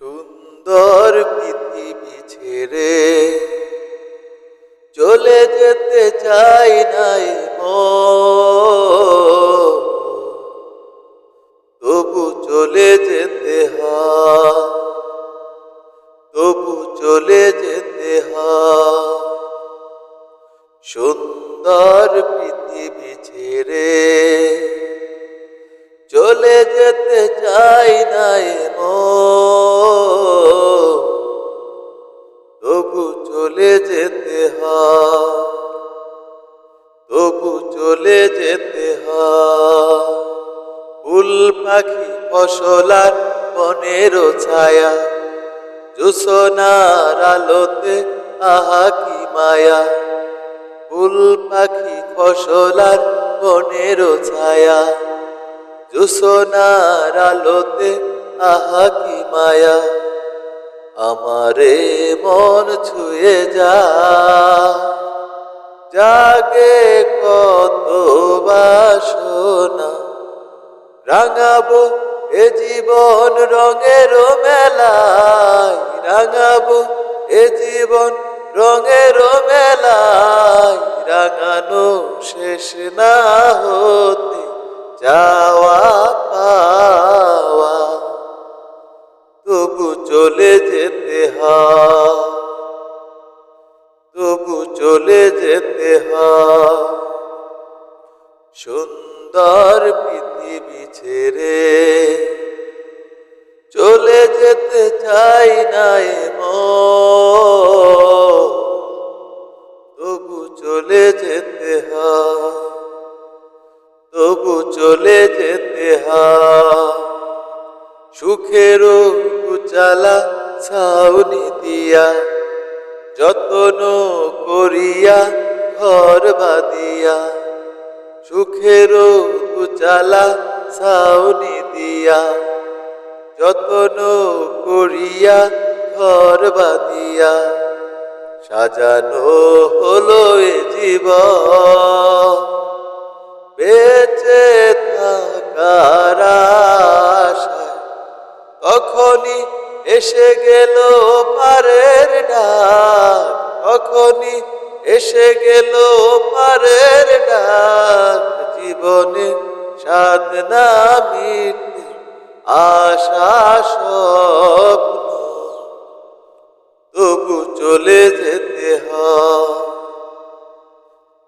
সুন্দর পৃথিবী ছেড়ে চলে যেতে চাই নাই তবু চলে যেতে হয়, তবু চলে যেতে হয়। সুন্দর পৃথিবী ছেড়ে চলে যেতে চাই নাই তবু চলে যেতে হয়, তবু চলে যেতে হয়। ফুল পাখি ফসলার বনের ছায়া, জোছনার আলোতে আহা কি মায়া। ফুল পাখি ফসলার বনের ছায়া, জোছনার আলোতে আহা কি মায়া। আমারে মন ছুঁয়ে জাগে কত বাসনা। রাঙাবো এ জীবন রঙের মেলায়, রাঙাবো এ জীবন রঙের মেলায়। রাঙানো শেষ না হতে যাওয়া পাওয়া, তবু চলে যেতে হয়, তবু চলে যেতে হয়। সুন্দর পৃথিবী ছেড়ে চলে যেতে চাই নাই তবু চলে যেতে হয়, তবু চলে যেতে হয়। সুখেরও উজালা ছাউনি দিয়া, যত্ন করিয়া ঘর বাঁধিয়া। সুখেরও উজালা ছাউনি দিয়া, যত্ন করিয়া ঘর বাঁধিয়া। সাজানো হলো এ জীবন বেঁচে থাকার আশায়। তখনই এসে গেল পারের ডাক, তখনই এসে গেল পারের ডাক। জীবনে স্বাদ না মিটে আশা স্বপ্ন, তবু চলে যেতে হয়,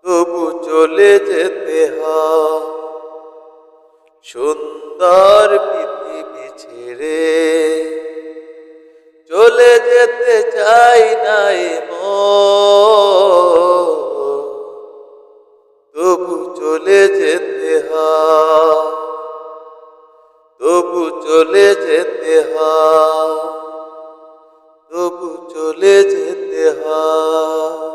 তবু চলে যেতে হয়। সুন্দর পৃথিবী ছেড়ে চলে যেতে চাই নাই তবু চলে যেতে হয়, তবু চলে যেতে হয়, তবু চলে যেতে হয়।